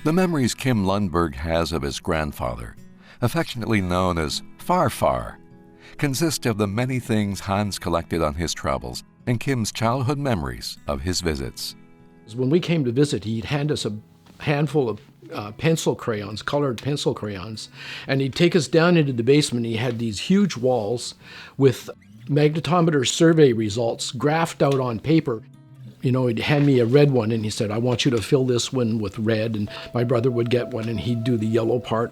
The memories Kim Lundberg has of his grandfather, affectionately known as Far, consist of the many things Hans collected on his travels and Kim's childhood memories of his visits. When we came to visit, he'd hand us a handful of pencil crayons, colored pencil crayons, and he'd take us down into the basement. He had these huge walls with magnetometer survey results graphed out on paper. You know, he'd hand me a red one and he said, I want you to fill this one with red, and my brother would get one and he'd do the yellow part.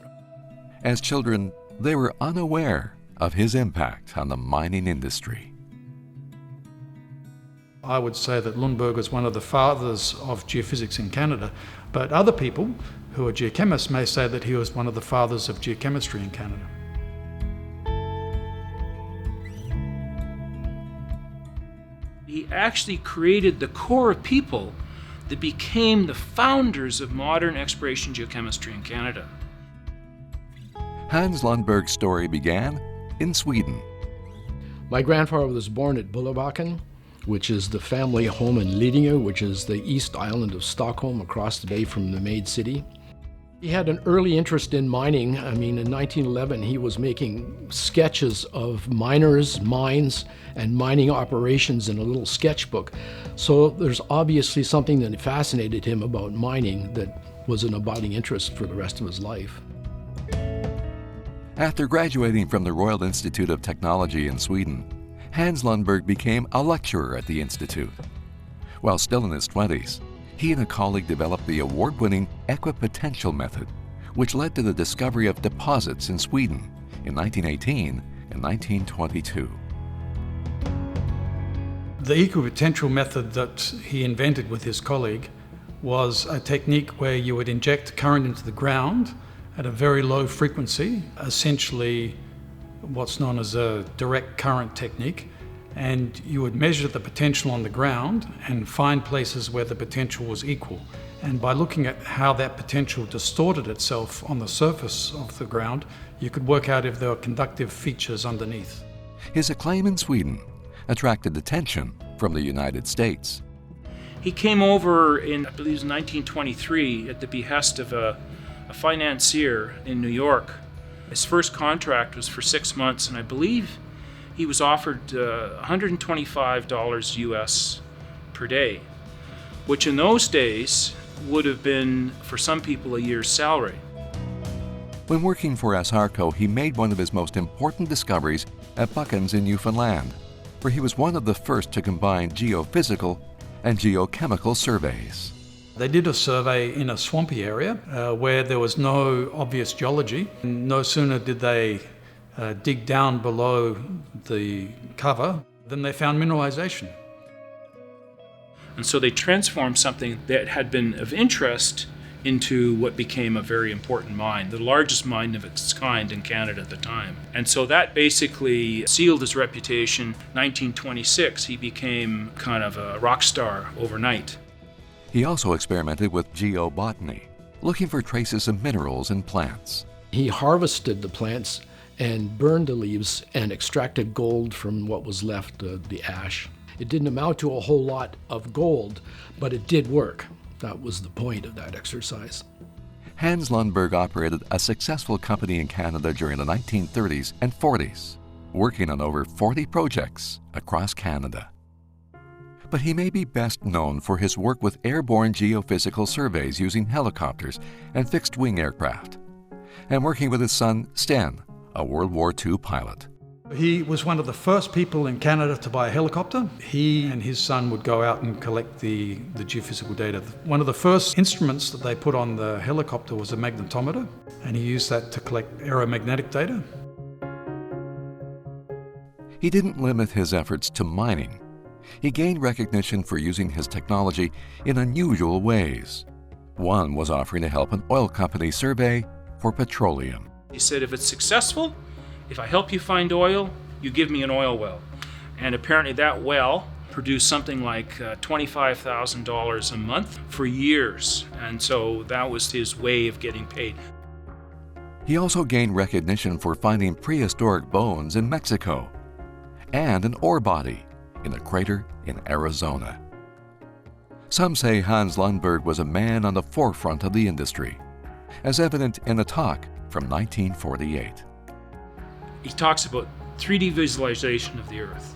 As children, they were unaware of his impact on the mining industry. I would say that Lundberg was one of the fathers of geophysics in Canada, but other people who are geochemists may say that he was one of the fathers of geochemistry in Canada. He actually created the core of people that became the founders of modern exploration geochemistry in Canada. Hans Lundberg's story began in Sweden. My grandfather was born at Bullabäcken, which is the family home in Lidingö, which is the east island of Stockholm across the bay from the Maid City. He had an early interest in mining. I mean, in 1911, he was making sketches of miners, mines, and mining operations in a little sketchbook. So there's obviously something that fascinated him about mining that was an abiding interest for the rest of his life. After graduating from the Royal Institute of Technology in Sweden, Hans Lundberg became a lecturer at the institute. While still in his 20s, he and a colleague developed the award-winning equipotential method, which led to the discovery of deposits in Sweden in 1918 and 1922. The equipotential method that he invented with his colleague was a technique where you would inject current into the ground at a very low frequency, essentially what's known as a direct current technique, and you would measure the potential on the ground and find places where the potential was equal. And by looking at how that potential distorted itself on the surface of the ground, you could work out if there were conductive features underneath. His acclaim in Sweden attracted attention from the United States. He came over in, I believe it was 1923, at the behest of a financier in New York. His first contract was for 6 months, and I believe he was offered $125 US per day, which in those days would have been, for some people, a year's salary. When working for Asarco, he made one of his most important discoveries at Buckens in Newfoundland, where he was one of the first to combine geophysical and geochemical surveys. They did a survey in a swampy area where there was no obvious geology. No sooner did they dig down below the cover than they found mineralization. And so they transformed something that had been of interest into what became a very important mine, the largest mine of its kind in Canada at the time. And so that basically sealed his reputation. 1926, he became kind of a rock star overnight. He also experimented with geobotany, looking for traces of minerals in plants. He harvested the plants and burned the leaves and extracted gold from what was left, the ash. It didn't amount to a whole lot of gold, but it did work. That was the point of that exercise. Hans Lundberg operated a successful company in Canada during the 1930s and 40s, working on over 40 projects across Canada. But he may be best known for his work with airborne geophysical surveys using helicopters and fixed-wing aircraft, and working with his son, Sten, a World War II pilot. He was one of the first people in Canada to buy a helicopter. He and his son would go out and collect the geophysical data. One of the first instruments that they put on the helicopter was a magnetometer, and he used that to collect aeromagnetic data. He didn't limit his efforts to mining. He gained recognition for using his technology in unusual ways. One was offering to help an oil company survey for petroleum. He said, if it's successful, if I help you find oil, you give me an oil well. And apparently that well produced something like $25,000 a month for years. And so that was his way of getting paid. He also gained recognition for finding prehistoric bones in Mexico and an ore body in a crater in Arizona. Some say Hans Lundberg was a man on the forefront of the industry, as evident in a talk from 1948. He talks about 3D visualization of the Earth.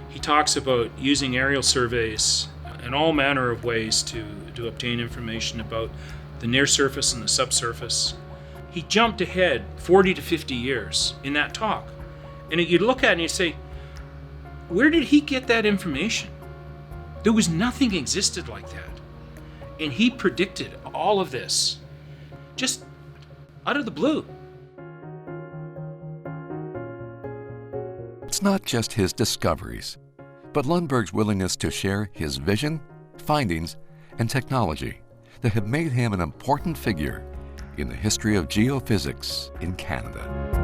He talks about using aerial surveys in all manner of ways to obtain information about the near surface and the subsurface. He jumped ahead 40 to 50 years in that talk. And you'd look at it and you'd say, where did he get that information? There was nothing existed like that. And he predicted all of this just out of the blue. It's not just his discoveries, but Lundberg's willingness to share his vision, findings, and technology that have made him an important figure in the history of geophysics in Canada.